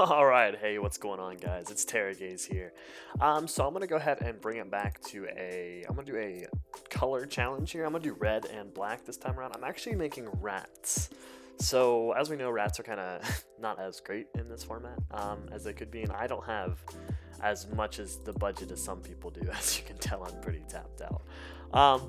Alright, hey, what's going on, guys? It's Terragaze here. So I'm gonna go ahead and bring it back to I'm gonna do a color challenge here. I'm gonna do red and black this time around. I'm actually making rats. So, as we know, rats are kind of not as great in this format as they could be, and I don't have as much as the budget as some people do. As you can tell, I'm pretty tapped out.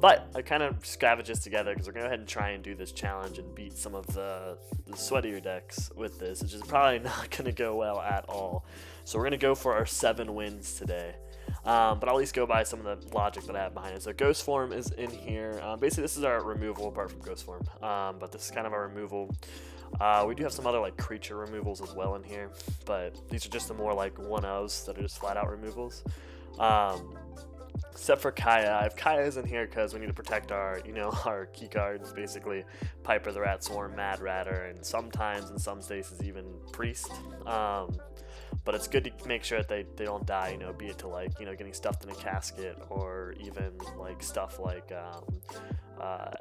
But I kind of scavenged this together because we're going to go ahead and try and do this challenge and beat some of the sweatier decks with this, which is probably not going to go well at all. So we're going to go for our 7 wins today. But I'll at least go by some of the logic that I have behind it. So Ghost Form is in here. Basically, this is our removal apart from Ghost Form. But this is kind of our removal. We do have some other like creature removals as well in here, but these are just the more like one-ofs that are just flat out removals. Except for Kaya. I have Kaya's in here because we need to protect our, our key cards, basically Piper the Rat Swarm, Mad Ratter, and sometimes in some cases even Priest. But it's good to make sure that they don't die, be it to like, getting stuffed in a casket or even like stuff like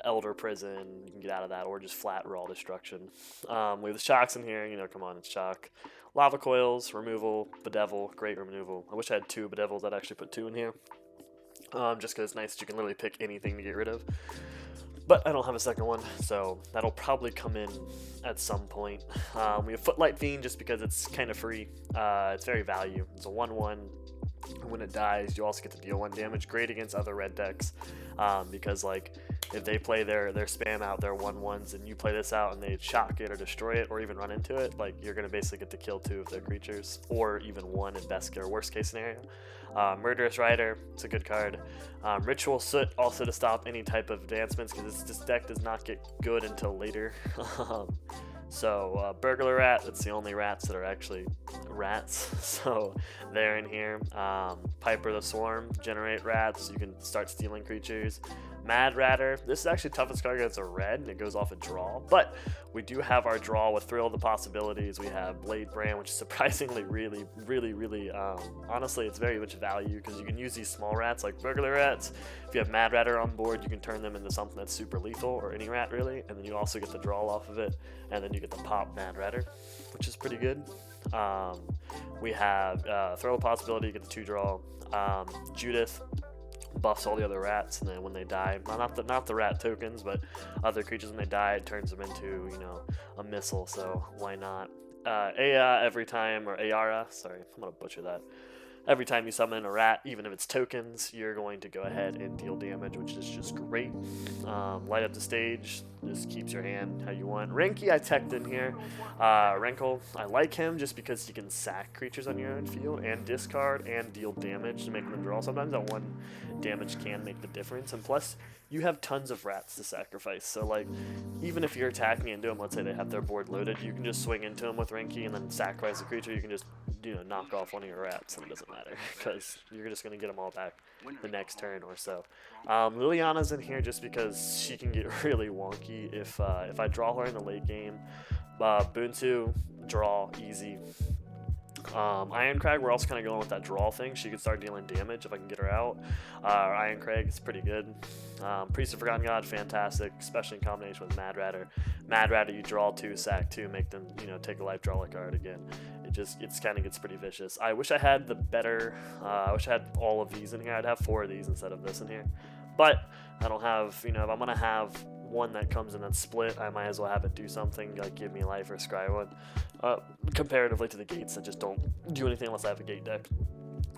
Elder Prison, you can get out of that, or just flat raw destruction. We have the shocks in here, come on, it's shock. Lava Coils, removal, Bedevil, great removal. I wish I had 2 Bedevils, I'd actually put 2 in here. Just because it's nice that you can literally pick anything to get rid of. But I don't have a second one, so that'll probably come in at some point. We have Footlight Fiend just because it's kind of free. It's very value. It's a 1/1. When it dies, you also get to deal 1 damage. Great against other red decks because like if they play their spam out, their 1/1s, and you play this out and they shock it or destroy it or even run into it, like you're gonna basically get to kill 2 of their creatures or even 1 in best or worst case scenario. Murderous Rider, it's a good card. Ritual Soot, also to stop any type of advancements because this deck does not get good until later. So Burglar Rat, that's the only rats that are actually rats, so they're in here. Piper the Swarm, generate rats, you can start stealing creatures. Mad Ratter, this is actually toughest card because it's a red and it goes off a draw, but we do have our draw with Thrill of the Possibilities. We have Blade Brand, which is surprisingly really, honestly, it's very much value because you can use these small rats like Burglar Rats. If you have Mad Ratter on board, you can turn them into something that's super lethal, or any rat really, and then you also get the draw off of it, and then you get the pop Mad Ratter, which is pretty good. We have Thrill of the Possibility, you get the 2 draw. Judith buffs all the other rats, and then when they die, not the rat tokens, but other creatures, when they die, it turns them into a missile. So why not? Aya every time, or Ayara, sorry, I'm gonna butcher that. Every time you summon a rat, even if it's tokens, you're going to go ahead and deal damage, which is just great. Light up the stage, just keeps your hand how you want. Renki I teched in here. Renkle, I like him just because he can sack creatures on your own field and discard and deal damage to make them draw. Sometimes that 1 damage can make the difference, and plus you have tons of rats to sacrifice, so like even if you're attacking into them, let's say they have their board loaded, you can just swing into them with Renki and then sacrifice the creature. You can just knock off 1 of your rats and it doesn't matter because you're just going to get them all back the next turn or so. Liliana's in here just because she can get really wonky if I draw her in the late game. Buntu, draw, easy. Ironcrag, we're also kind of going with that draw thing. She could start dealing damage if I can get her out. Ironcrag is pretty good. Priest of Forgotten God, fantastic, especially in combination with Mad Ratter. Mad Ratter, you draw 2, sack 2, make them, take a life, draw a card again. It kind of gets pretty vicious. I wish I had the better, I wish I had all of these in here. I'd have 4 of these instead of this in here. But I don't have, if I'm going to have one that comes in that's split, I might as well have it do something, like give me life or scry one. Comparatively to the gates that just don't do anything unless I have a gate deck,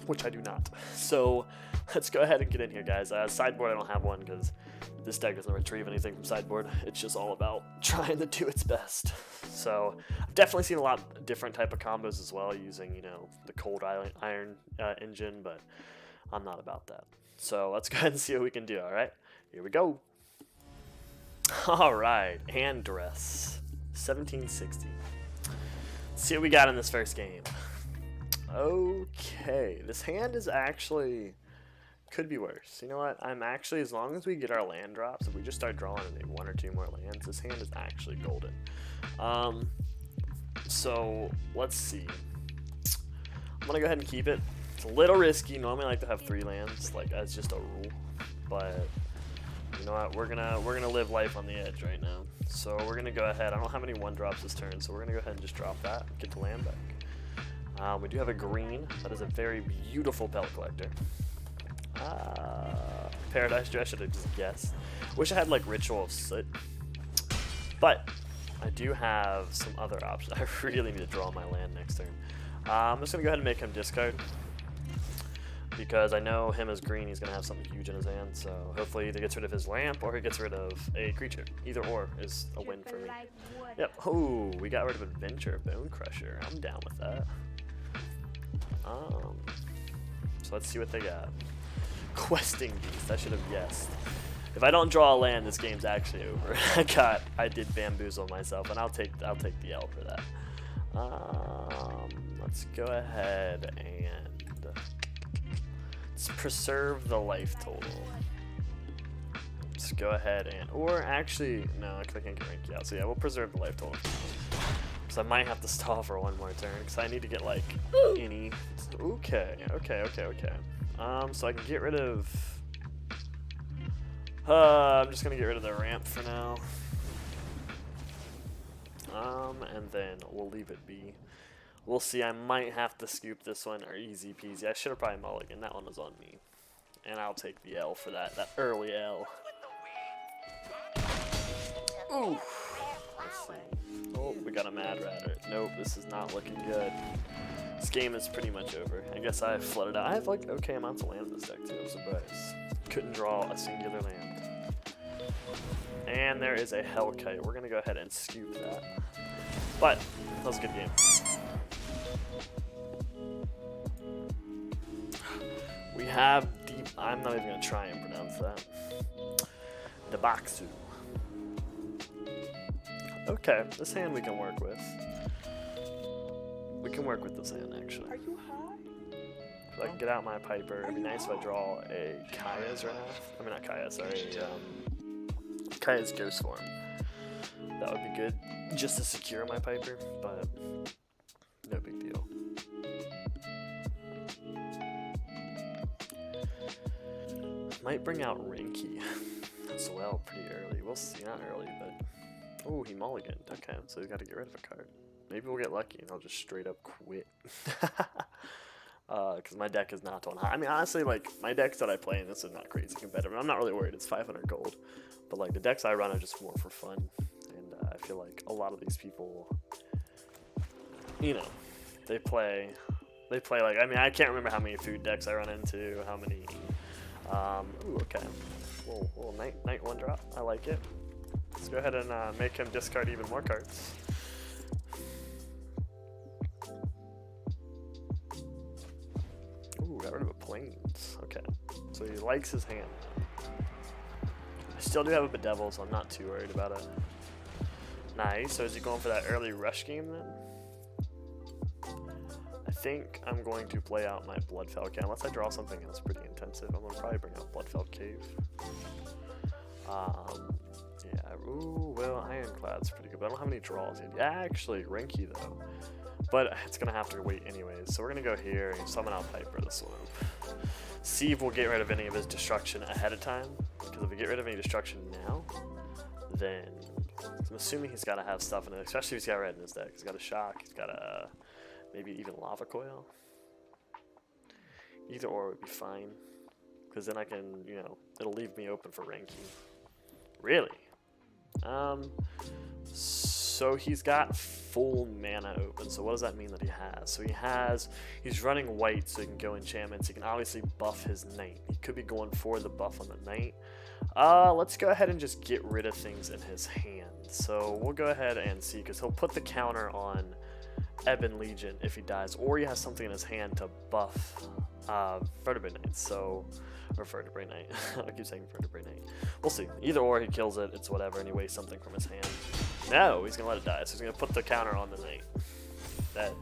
which I do not. So let's go ahead and get in here, guys. Sideboard, I don't have one because this deck doesn't retrieve anything from sideboard. It's just all about trying to do its best. So I've definitely seen a lot of different type of combos as well using, the cold iron engine, but I'm not about that. So let's go ahead and see what we can do, all right? Here we go. All right, hand dress, 1760. Let's see what we got in this first game. Okay, this hand is actually, could be worse. You know what, I'm actually, as long as we get our land drops, if we just start drawing maybe 1 or 2 more lands, this hand is actually golden. So let's see. I'm gonna go ahead and keep it. It's a little risky. Normally I like to have 3 lands, like as just a rule, but you know what, we're gonna live life on the edge right now. So we're gonna go ahead. I don't have any 1-drops this turn, so we're gonna go ahead and just drop that, get the land back. We do have a green. That is a very beautiful Bell Collector. Paradise Tree, I should have just guessed. Wish I had like Ritual of Soot. But I do have some other options. I really need to draw my land next turn. I'm just going to go ahead and make him discard. Because I know him as green, he's going to have something huge in his hand. So hopefully he either gets rid of his lamp or he gets rid of a creature. Either or is a win for me. Yep. Oh, we got rid of Adventure Bone Crusher. I'm down with that. So let's see what they got. Questing Beast. I should have guessed. If I don't draw a land, this game's actually over. I did bamboozle myself, and I'll take the L for that. Let's go ahead and let's preserve the life total. Let's go ahead and, or actually, no, because I can't get Rinky out. So yeah, we'll preserve the life total. Because I might have to stall for one more turn, because I need to get like any. Okay. So I can get rid of. I'm just gonna get rid of the ramp for now. And then we'll leave it be. We'll see. I might have to scoop this one or easy peasy. I should have probably mulliganed. That one was on me, and I'll take the L for that. That early L. Ooh. Let's see. Oh, we got a Mad Ratter. Nope, this is not looking good. This game is pretty much over. I guess I flooded out. I have like okay amounts of land in this deck too. I'm surprised. Couldn't draw a singular land. And there is a Hellkite. We're gonna go ahead and scoop that. But that was a good game. We have deep. I'm not even gonna try and pronounce that. Debaxu. Okay, this hand we can work with. We can work with this hand actually. Are you hot? If I can get out my Piper, it'd be nice if I draw a Kaya's right now. I mean not Kaya, sorry. Kaya's Ghost Form. That would be good just to secure my Piper, but no big deal. Might bring out Rinky as well pretty early. We'll see, not early, but oh, he mulliganed. Okay, so he's got to get rid of a card. Maybe we'll get lucky and I'll just straight up quit. Because my deck is not on high. I mean, honestly, like, my decks that I play, and this is not crazy competitive. I'm not really worried. It's 500 gold. But, like, the decks I run are just more for fun. And I feel like a lot of these people, you know, they play, like, I mean, I can't remember how many food decks I run into, how many, ooh, okay. Little night one drop. I like it. Let's go ahead and make him discard even more cards. Ooh, got rid of a Plains. Okay, so he likes his hand. I still do have a Bedevil, so I'm not too worried about it. Nice. So is he going for that early rush game then? I think I'm going to play out my Bloodfell. Okay, unless I draw something else pretty intensive, I'm gonna probably bring out Bloodfell Cave. Yeah. Ooh, well, Ironclad's pretty good, but I don't have any draws yet. Yeah, actually, Rinky though. But it's going to have to wait anyways. So we're going to go here and summon out Piper the Slope. See if we'll get rid of any of his destruction ahead of time. Because if we get rid of any destruction now, then I'm assuming he's got to have stuff in it. Especially if he's got red in his deck. He's got a Shock. He's got a maybe even Lava Coil. Either or would be fine. Because then I can, you know, it'll leave me open for Ranky. Really? So he's got full mana open. So what does that mean that he has? So he's running white so he can go enchantments. He can obviously buff his knight. He could be going for the buff on the knight. Let's go ahead and just get rid of things in his hand. So we'll go ahead and see, because he'll put the counter on Ebon Legion if he dies, or he has something in his hand to buff Vertebrate Knight. So, or Vertebrate Knight. I keep saying Vertebrate Knight. We'll see. Either or, he kills it. It's whatever. And he wastes something from his hand. No, he's gonna let it die. So he's gonna put the counter on the knight. That.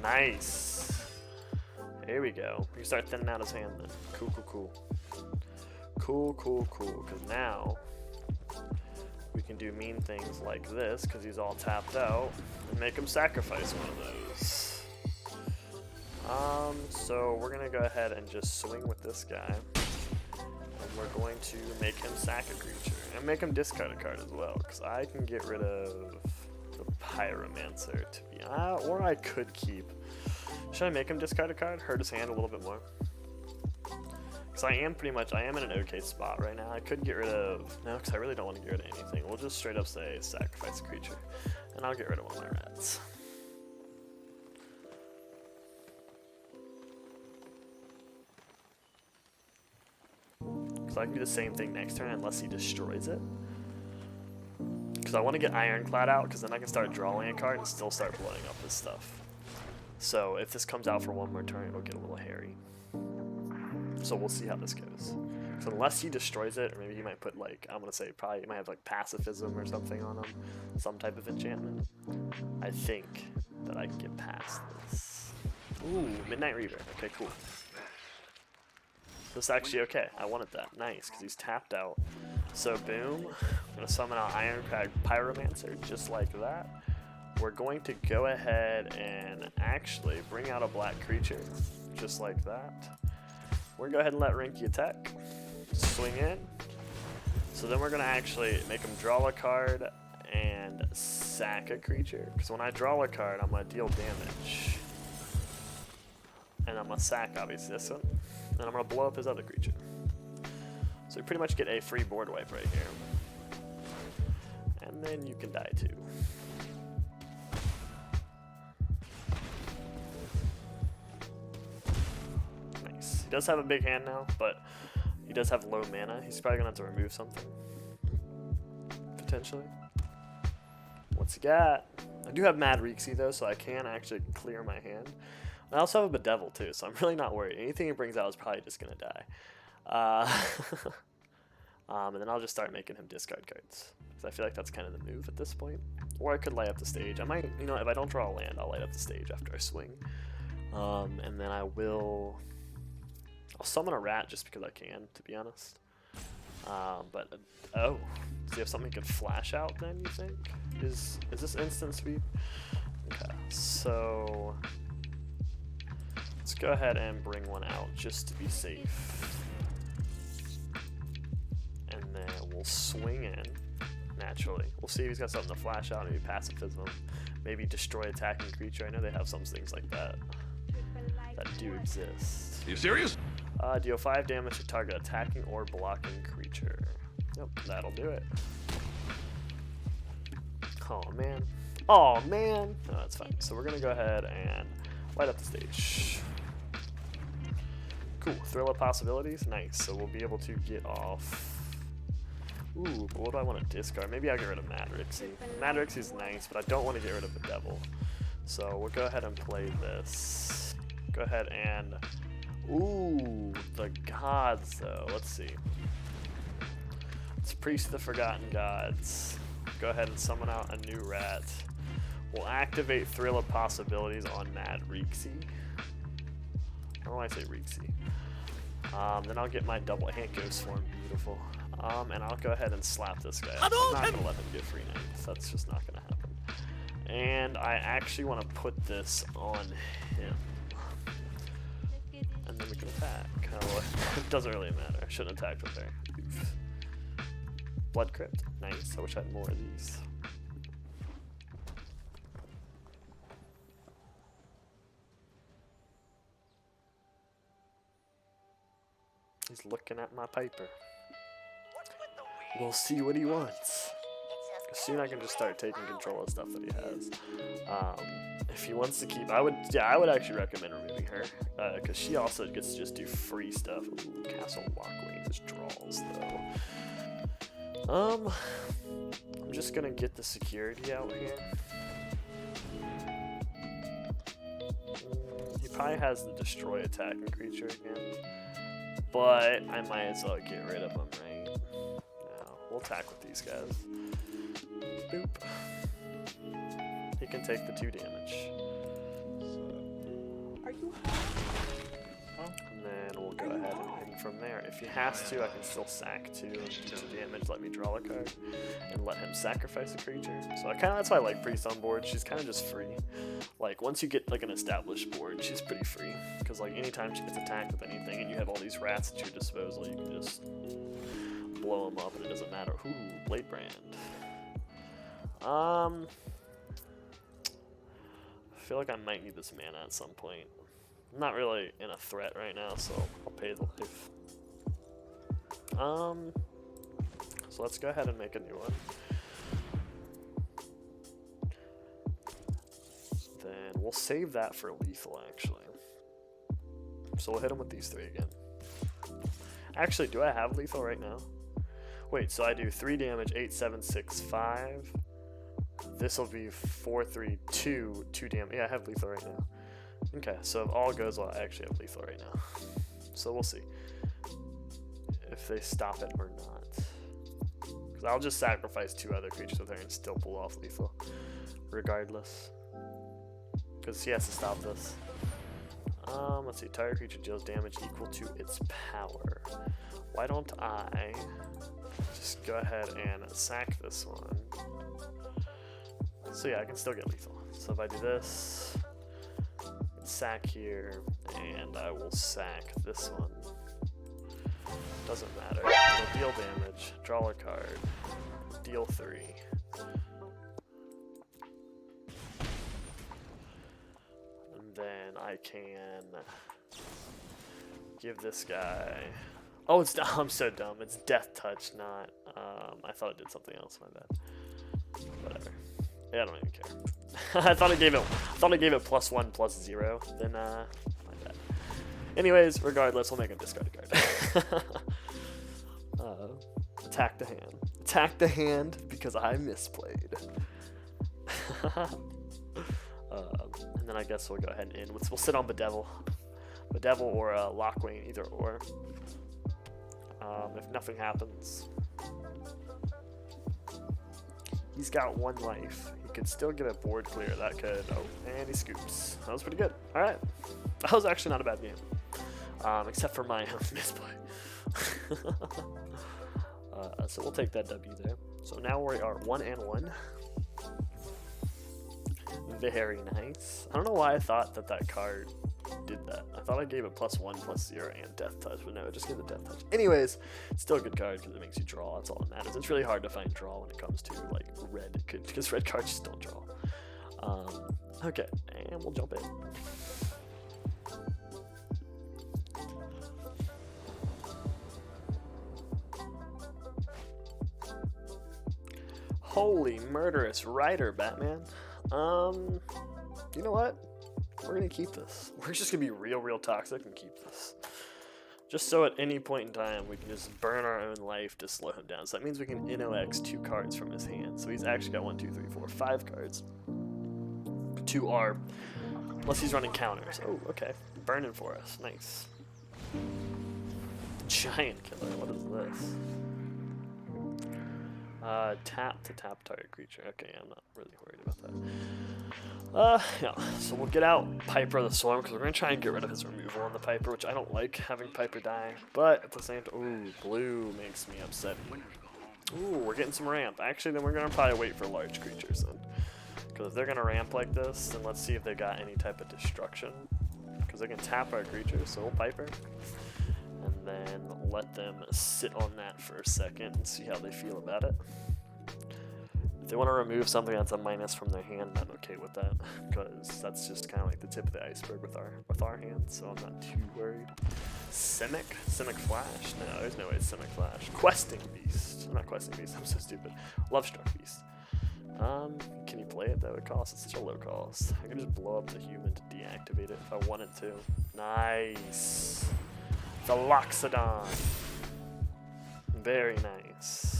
Nice. Here we go. We can start thinning out his hand then. Cool. Because now we can do mean things like this, because he's all tapped out, and make him sacrifice one of those. So we're gonna go ahead and just swing with this guy, and we're going to make him sack a creature and make him discard a card as well, because I can get rid of the Pyromancer to be, or I could keep. Should I make him discard a card? Hurt his hand a little bit more. Because I am in an okay spot right now. I could get rid of, no, because I really don't want to get rid of anything. We'll just straight up say sacrifice a creature. And I'll get rid of one of my rats. So I can do the same thing next turn unless he destroys it. Because I want to get Ironclad out, because then I can start drawing a card and still start blowing up his stuff. So if this comes out for one more turn, it'll get a little hairy. So we'll see how this goes. So unless he destroys it, or maybe he might put like, I'm going to say probably he might have like pacifism or something on him. Some type of enchantment. I think that I can get past this. Ooh, Midnight Reaver. Okay, cool. This is actually okay. I wanted that. Nice, because he's tapped out. So boom, I'm going to summon out Ironclad Pyromancer just like that. We're going to go ahead and actually bring out a black creature just like that. We're going to go ahead and let Rinky attack. Swing in. So then we're going to actually make him draw a card and sack a creature. Because when I draw a card, I'm going to deal damage. And I'm going to sack, obviously, this one. And I'm going to blow up his other creature. So we pretty much get a free board wipe right here. And then you can die too. Nice. He does have a big hand now, but he does have low mana. He's probably going to have to remove something. Potentially. What's he got? I do have Mad Rexy though, so I can actually clear my hand. I also have a Bedevil too, so I'm really not worried. Anything he brings out is probably just going to die. And then I'll just start making him discard cards. Because I feel like that's kind of the move at this point. Or I could light up the stage. I might, you know, if I don't draw a land, I'll light up the stage after I swing. And then I'll summon a rat just because I can, to be honest. Oh, does he have something he could flash out then, you think? Is this instant sweep? Okay, so let's go ahead and bring one out just to be safe. And then we'll swing in, naturally. We'll see if he's got something to flash out, maybe pacifism, maybe destroy attacking creature. I know they have some things like that do exist. Are you serious? Deal 5 damage to target attacking or blocking creature. Yep, that'll do it. Oh man. Oh man! No, that's fine. So we're gonna go ahead and light up the stage. Cool. Thrill of possibilities. Nice. So we'll be able to get off. Ooh, but what do I want to discard? Maybe I'll get rid of Mad Rexy. Mad Rexy's nice, but I don't want to get rid of the Devil. So we'll go ahead and play this. Go ahead and... Ooh, the gods though. Let's see. It's Priest of the Forgotten Gods. Go ahead and summon out a new rat. We'll activate Thrill of Possibilities on Mad Rexy. I don't know why I say Rexy. Then I'll get my double hand ghost form. Beautiful. And I'll go ahead and slap this guy. I'm not going to let him get free names. That's just not going to happen. And I actually want to put this on him. And then we can attack. Oh, it doesn't really matter. I shouldn't have attacked with there. Oof. Blood Crypt. Nice. I wish I had more of these. He's looking at my paper. We'll see what he wants. Soon I can just start taking control of stuff that he has. If he wants to keep, I would actually recommend removing her, because she also gets to just do free stuff. Ooh, Castle Walkway just draws though. I'm just gonna get the security out here. He probably has the destroy attacking creature again, but I might as well get rid of him, right? No, we'll attack with these guys. Boop. He can take the 2 damage. Are you? And then we'll go ahead and hit from there. If he has to, I can still sack 2 and do 2 damage, let me draw a card, and let him sacrifice a creature. So that's why I like Priest on board. She's kind of just free. Like, once you get like an established board, she's pretty free. Because like anytime she gets attacked with anything and you have all these rats at your disposal, you can just blow them up and it doesn't matter. Ooh, Blade Brand. feel like I might need this mana at some point. I'm not really in a threat right now, so I'll pay the life. So let's go ahead and make a new one. Then we'll save that for lethal, actually. So we'll hit him with these 3 again. Actually, do I have lethal right now? Wait, so I do 3 damage, 8, 7, 6, 5. This will be 4, 3, 2, 2 damage. Yeah, I have lethal right now. Okay, so if all goes well, I actually have lethal right now. So we'll see if they stop it or not. Because I'll just sacrifice 2 other creatures with her and still pull off lethal, regardless. Because he has to stop this. Let's see, target creature deals damage equal to its power. Why don't I just go ahead and sack this one? So yeah, I can still get lethal. So if I do this, sack here, and I will sack this one. Doesn't matter. It'll deal damage, draw a card, deal 3. And then I can give this guy... Oh, it's I'm so dumb. It's Death Touch, not... I thought it did something else, my bad. Whatever. Yeah, I don't even care. I thought it gave it +1/+0. Then my bad. Anyways, regardless, we'll make a discard card. Attack the hand. Attack the hand because I misplayed. And then I guess we'll go ahead and end. We'll sit on Bedevil. Bedevil or Lockwing, either or. If nothing happens, he's got 1 life. He could still get a board clear. That could... Oh, and he scoops. That was pretty good. Alright. That was actually not a bad game. Except for my misplay. So we'll take that W there. So now we are 1-1. Very nice. I don't know why I thought that card did that. I thought I gave it +1/+0 and Death Touch, but no, it just gave the Death Touch. Anyways, it's still a good card because it makes you draw. That's all that matters. It's really hard to find draw when it comes to like red, because red cards just don't draw. Okay, and we'll jump in. Holy murderous rider, Batman. You know what? We're gonna keep this. We're just gonna be real toxic and keep this. Just so at any point in time we can just burn our own life to slow him down. So that means we can NOX 2 cards from his hand. So he's actually got 1, 2, 3, 4, 5 cards. 2 are, unless he's running counters. Oh, okay. Burning for us. Nice. Giant killer. What is this? Tap to tap target creature. Okay, I'm not really worried about that. Yeah, so we'll get out Piper the Swarm because we're going to try and get rid of his removal on the Piper, which I don't like having Piper die. But at the same time, ooh, blue makes me upset. Ooh, we're getting some ramp. Actually, then we're going to probably wait for large creatures then. Because if they're going to ramp like this, then let's see if they got any type of destruction. Because they can tap our creatures, so we'll Piper. And then let them sit on that for a second and see how they feel about it. If they want to remove something that's a minus from their hand, I'm okay with that, because that's just kind of like the tip of the iceberg with our hand, so I'm not too worried. Simic Flash? No, there's no way it's Simic Flash. Questing Beast. Not Questing Beast, I'm so stupid. Lovestruck Beast. Can you play it? That would cost. It's such a low cost. I can just blow up the human to deactivate it if I wanted to. Nice. The Loxodon. Very nice.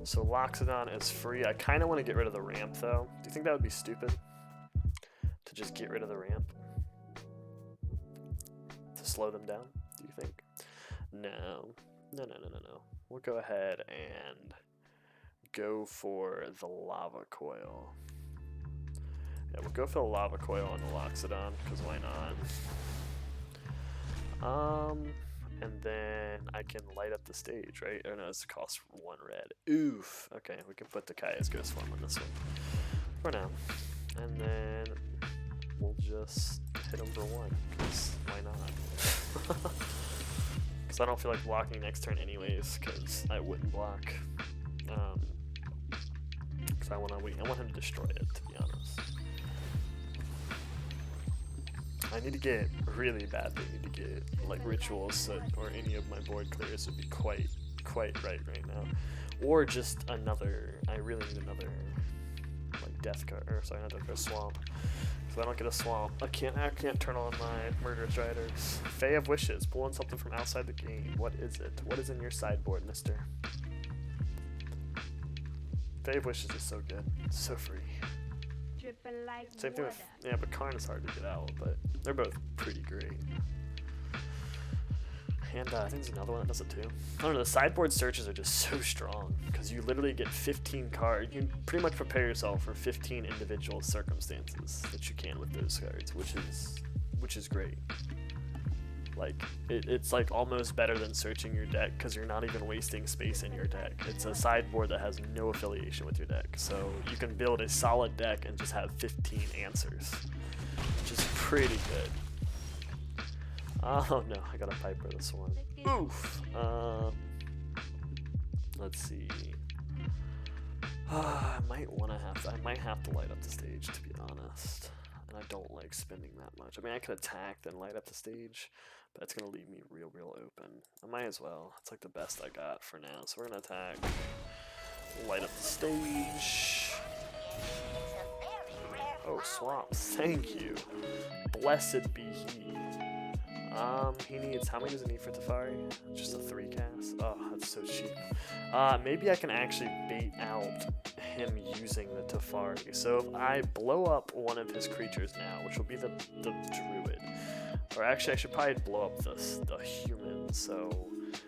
So Loxodon is free. I kind of want to get rid of the ramp though. Do you think that would be stupid? To just get rid of the ramp? To slow them down, do you think? No. No. We'll go ahead and go for the Lava Coil. Yeah, we'll go for the Lava Coil on the Loxodon, because why not? And then I can light up the stage, right? Oh no, it's cost 1 red. Oof. Okay, we can put the Kaya's Ghost Form on this one for now. And then we'll just hit him for 1, because why not? Because I don't feel like blocking next turn anyways, because I wouldn't block. Because I want him to destroy it, to be honest. I need to get really badly. I need to get like rituals or any of my board clears would be quite right now, or just another. I really need another like death card, or sorry, not death card, swamp. If I don't get a swamp, I can't turn on my murderous riders. Fae of Wishes, pull in something from outside the game. What is it? What is in your sideboard, mister? Fae of Wishes is so good. It's so free. Like same thing with, yeah, but Karn is hard to get out, but they're both pretty great. And I think there's another one that does it too. I don't know, the sideboard searches are just so strong, because you literally get 15 cards. You can pretty much prepare yourself for 15 individual circumstances that you can with those cards, which is great. Like, it's like almost better than searching your deck, because you're not even wasting space in your deck. It's a sideboard that has no affiliation with your deck, so you can build a solid deck and just have 15 answers, which is pretty good. Oh no, I gotta Piper this one. Oof! Let's see. I might have to light up the stage, to be honest. And I don't like spending that much. I mean, I could attack, then light up the stage, but it's gonna leave me real open. I might as well. It's like the best I got for now. So we're gonna attack, light up the stage. Oh, swamps. Thank you. Blessed be he. He needs, how many does it need for Teferi? Just a 3 cast? Oh, that's so cheap. Maybe I can actually bait out him using the Teferi. So if I blow up one of his creatures now, which will be the Druid, or actually I should probably blow up the human, so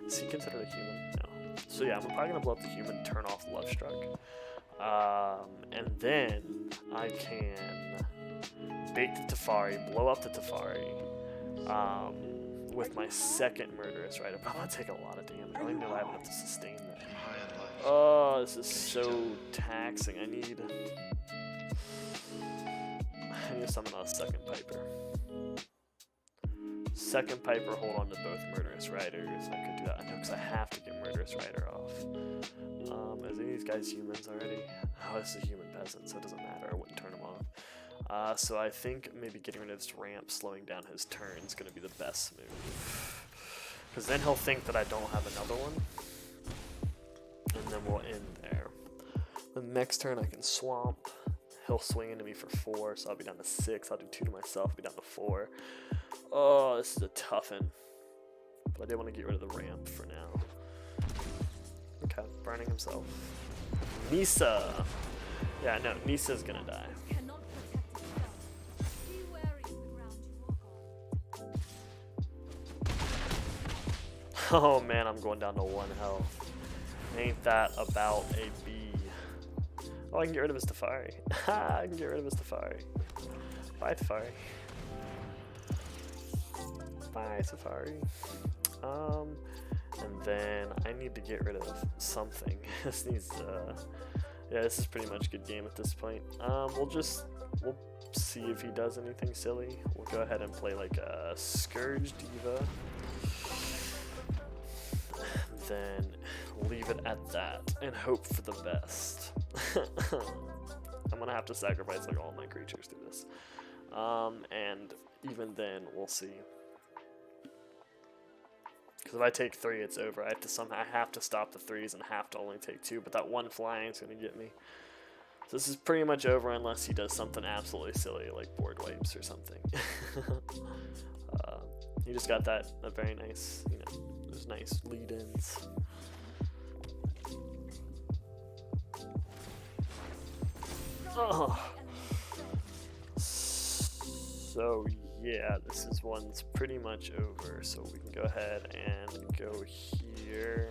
is he considered a human? No. So yeah, I'm probably gonna blow up the human, turn off Lovestruck. And then I can bait the Teferi, blow up the Teferi, with my second Murderous Rider, but I'm gonna take a lot of damage. I don't even know if I have enough to sustain that. Oh, this is so taxing. I need to summon a second Piper. Second Piper, hold on to both Murderous Riders. I could do that. I know, because I have to get Murderous Rider off. Is any of these guys humans already? Oh, this is a human peasant, so it doesn't matter. I wouldn't turn him off. So I think maybe getting rid of this ramp, slowing down his turn is going to be the best move. Because then he'll think that I don't have another one. And then we'll end there. The next turn I can swamp. He'll swing into me for 4, so I'll be down to 6. I'll do 2 to myself, be down to 4. Oh, this is a toughin'. But I did want to get rid of the ramp for now. Okay, burning himself. Nisa! Yeah, no, Nisa's gonna die. Oh man, I'm going down to 1 health. Ain't that about a B? Oh, I can get rid of his Teferi. I can get rid of his Teferi. Bye, Teferi. Bye, Teferi. And then I need to get rid of something. This needs, yeah, this is pretty much a good game at this point. We'll see if he does anything silly. We'll go ahead and play like a Scourge Diva. Then leave it at that and hope for the best. I'm gonna have to sacrifice like all my creatures through this. And even then, we'll see. Because if I take 3, it's over. I have to stop the 3s and have to only take 2, but that 1 flying is gonna get me. So this is pretty much over unless he does something absolutely silly like board wipes or something. He just got that very nice, you know, those nice lead-ins. Oh. So yeah, this is one's pretty much over. So we can go ahead and go here,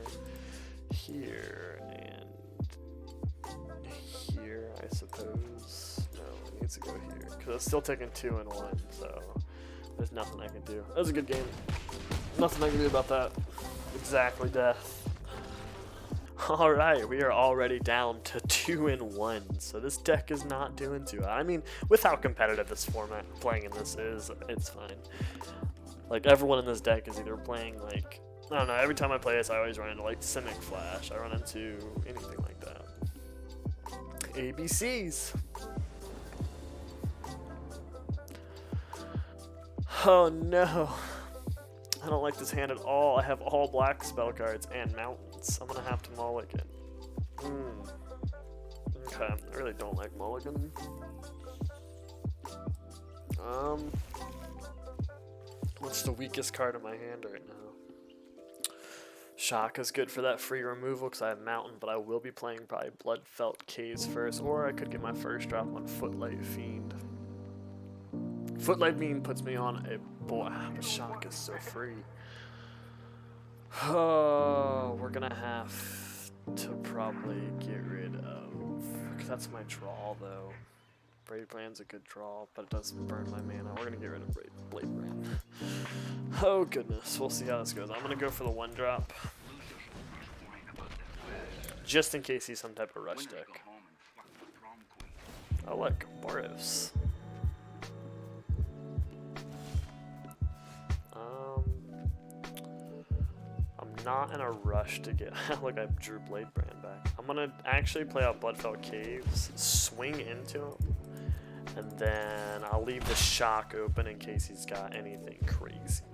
here, and here, I suppose. No, it needs to go here because it's still taking 2 and 1. So there's nothing I can do. That was a good game. Nothing I can do about that. Exactly, death. Alright, we are already down to 2 and 1, so this deck is not doing too hot. I mean, with how competitive this format, playing in this is, it's fine. Like, everyone in this deck is either playing, like, I don't know, every time I play this, I always run into, like, Simic Flash, I run into anything like that. ABCs! Oh no. I don't like this hand at all. I have all black spell cards and mountains. I'm gonna have to mulligan. Okay, I really don't like mulligan. What's the weakest card in my hand right now? Shock is good for that free removal because I have mountain, but I will be playing probably Bloodfelt Caves first, or I could get my first drop on Footlight Fiend. Footlight Fiend puts me on a boy, but Shock is so free. Oh, we're gonna have to probably get rid of, because that's my draw though. Brave Brand's a good draw, but it doesn't burn my mana. We're gonna get rid of Blade Brand. Oh goodness, we'll see how this goes. I'm gonna go for the 1-drop, just in case he's some type of rush deck. Oh look, Boros. I'm not in a rush to get. Look, I drew Blade Brand back. I'm gonna actually play out Bloodfelt Caves, swing into him, and then I'll leave the Shock open in case he's got anything crazy.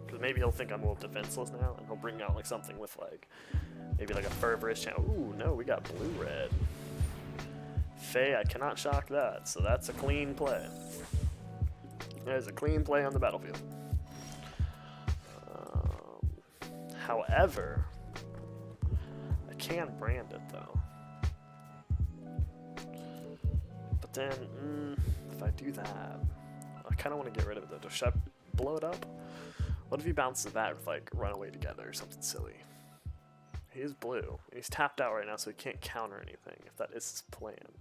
Because maybe he'll think I'm a little defenseless now, and he'll bring out like something with like maybe like a Fervorous Channel. Ooh, no, we got blue-red. Faye, I cannot shock that, so that's a clean play. There's a clean play on the battlefield. However, I can brand it though. But then, if I do that, I kind of want to get rid of it though. Should I blow it up? What if he bounces that with like Runaway Together or something silly? He is blue. He's tapped out right now, so he can't counter anything if that is his plan.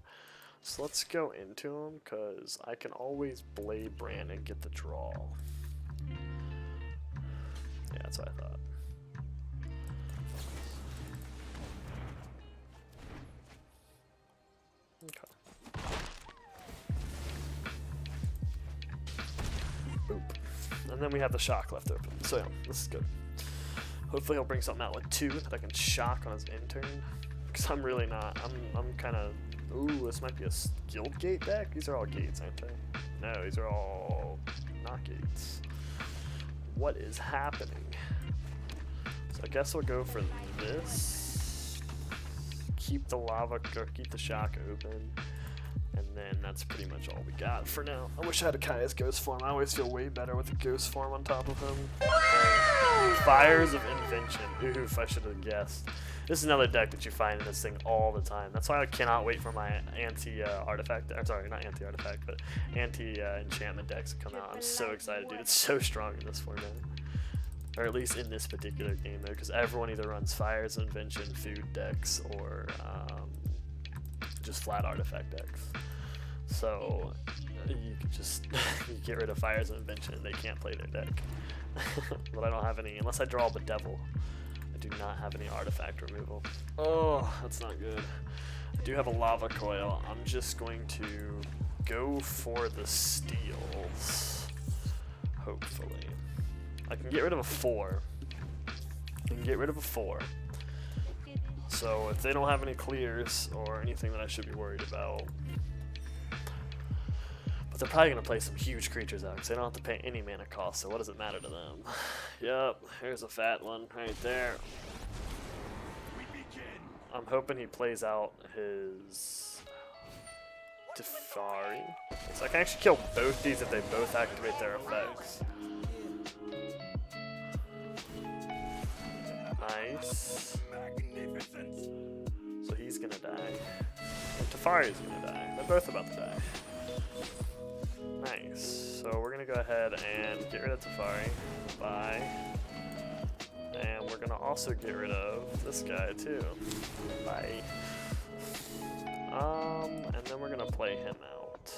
So let's go into him, because I can always Blade Brand and get the draw. Yeah, that's what I thought. Okay. Boop. And then we have the Shock left open. So yeah, this is good. Hopefully he'll bring something out with 2 that I can shock on his intern. Because I'm really not. I'm kind of. Ooh, this might be a Guild Gate deck. These are all gates, aren't they? No, these are all not gates. What is happening? So I guess we'll go for this. Keep the lava, or keep the Shock open. And then that's pretty much all we got for now. I wish I had a Kaya's Ghost form. I always feel way better with a Ghost form on top of him. Fires of Invention. Oof, I should have guessed. This is another deck that you find in this thing all the time. That's why I cannot wait for my anti-artifact, sorry, not anti-artifact, but anti-enchantment decks to come out. I'm so excited, dude. It's so strong in this format. Or at least in this particular game, though, because everyone either runs Fires of Invention, food decks, or just flat artifact decks. So you could just you get rid of Fires of Invention and they can't play their deck. But I don't have any, unless I draw the Devil. I do not have any artifact removal. Oh, that's not good. I do have a Lava Coil. I'm just going to go for the steals, hopefully. I can get rid of a 4. I can get rid of a 4. So if they don't have any clears or anything that I should be worried about. But they're probably going to play some huge creatures out because they don't have to pay any mana cost, so what does it matter to them? Yep, here's a fat one right there. I'm hoping he plays out his Teferi. So I can actually kill both these if they both activate their effects. Nice. So he's gonna die. And Teferi's gonna die. They're both about to die. Nice. So we're gonna go ahead and get rid of Teferi. Bye. And we're gonna also get rid of this guy too. Bye. And then we're gonna play him out.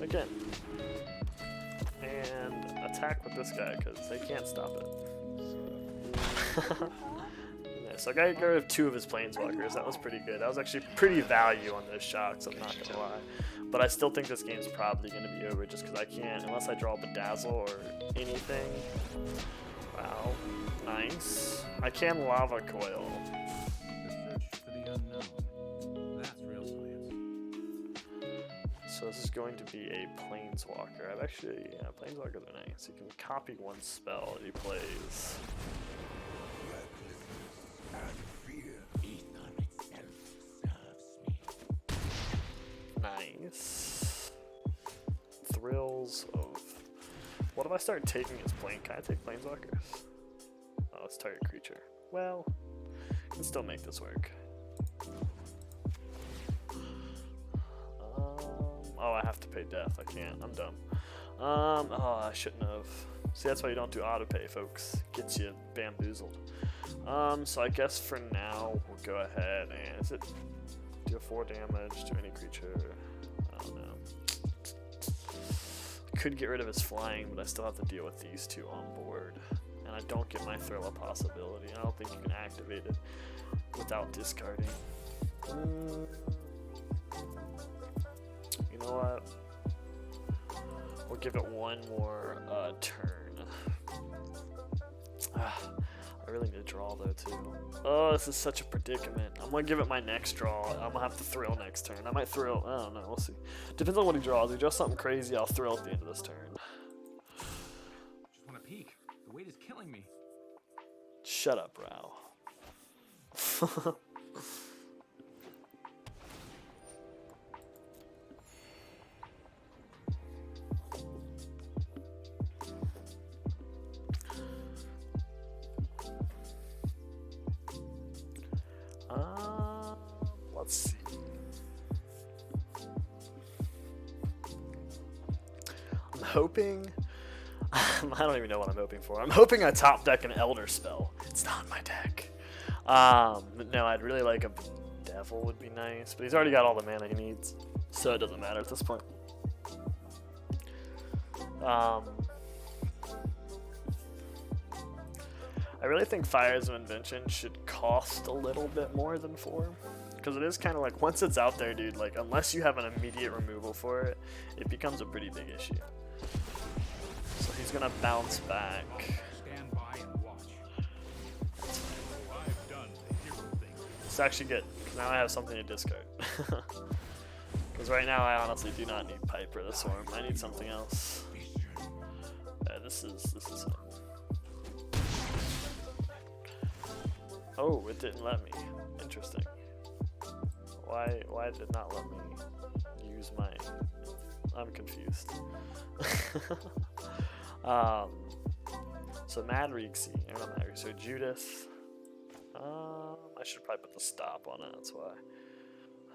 Again. And attack with this guy because they can't stop it. Yeah, so I got rid of 2 of his planeswalkers. That was pretty good. That was actually pretty value on those shocks, I'm not gonna lie. But I still think this game's probably gonna be over just because I can't, unless I draw Bedazzle or anything. Wow, nice. I can Lava Coil. The search for the unknown. That's real science. So this is going to be a Planeswalker. I've actually, yeah, Planeswalkers are nice. You can copy one spell that he plays. Nice. Thrills of... What if I start taking his plane? Can I take Planeswalkers? Oh, it's target creature. Well, I can still make this work. Oh, I have to pay death. I can't. I'm dumb. Oh, I shouldn't have. See, that's why you don't do auto pay, folks. Gets you bamboozled. So I guess for now we'll go ahead and is it deal 4 damage to any creature? I don't know. Could get rid of his flying, but I still have to deal with these two on board. And I don't get my thrill a possibility. I don't think you can activate it without discarding. You know what? We'll give it one more turn. I really need to draw though too. Oh, this is such a predicament. I'm gonna give it my next draw. I'm gonna have to thrill next turn. I might thrill. I don't know. We'll see. Depends on what he draws. If he draws something crazy, I'll thrill at the end of this turn. Just want to peek. The weight is killing me. Shut up, Rao. Let's see. I'm hoping. I don't even know what I'm hoping for. I'm hoping I top deck an Elder Spell. It's not my deck. No, I'd really like a Devil would be nice, but he's already got all the mana he needs, so it doesn't matter at this point. I really think Fires of Invention should cost a little bit more than 4. Because it is kind of like, once it's out there, dude, like, unless you have an immediate removal for it, it becomes a pretty big issue. So he's going to bounce back. Stand by and watch. I've done the hero thing. It's actually good, because now I have something to discard. Because right now I honestly do not need Piper the Swarm. I need something else. Yeah, this is it. Oh, it didn't let me. Interesting. Why did it not let me use my... I'm confused. So Mad Rixie, or not Mad Rixie, so Judith. I should probably put the stop on it, that's why.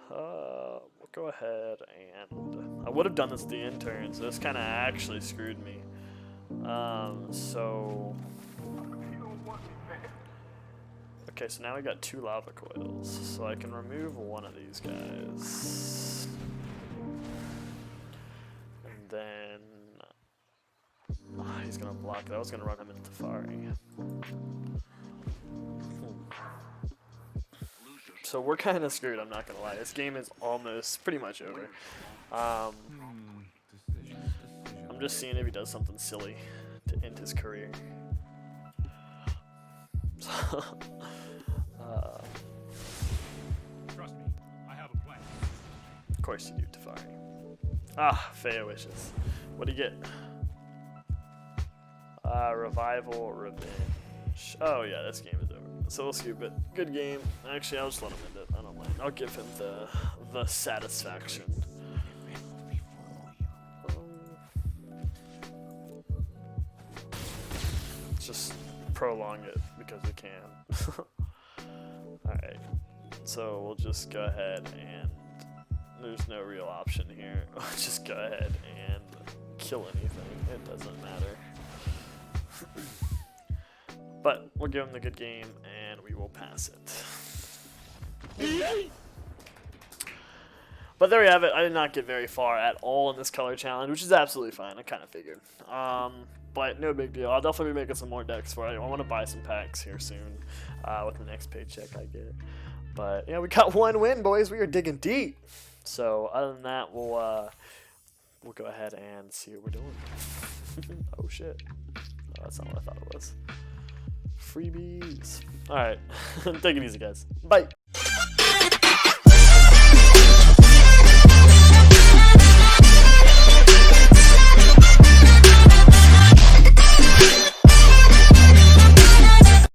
We'll go ahead and... I would have done this at the end turn, so this kind of actually screwed me. Okay, so now we got 2 lava coils, so I can remove one of these guys. And then... he's gonna block that. I was gonna run him into Tefari. So we're kind of screwed, I'm not gonna lie. This game is almost pretty much over. I'm just seeing if he does something silly to end his career. Trust me, I have a plan. Of course you do, Tefari. Ah, Faya Wishes. What do you get? Revival, Revenge. Oh yeah, this game is over. So we'll scoop it. Good game. Actually, I'll just let him end it. I don't mind. I'll give him the satisfaction. Just prolong it because we can. Alright. So we'll just go ahead and there's no real option here. We'll just go ahead and kill anything. It doesn't matter. But we'll give him the good game and we will pass it. But there we have it. I did not get very far at all in this color challenge, which is absolutely fine. I kind of figured. But no big deal. I'll definitely be making some more decks for it. I want to buy some packs here soon with the next paycheck I get. But yeah, we got 1 win, boys. We are digging deep. So other than that, we'll go ahead and see what we're doing. Oh shit. Oh, that's not what I thought it was. Freebies. All right. Take it easy, guys. Bye.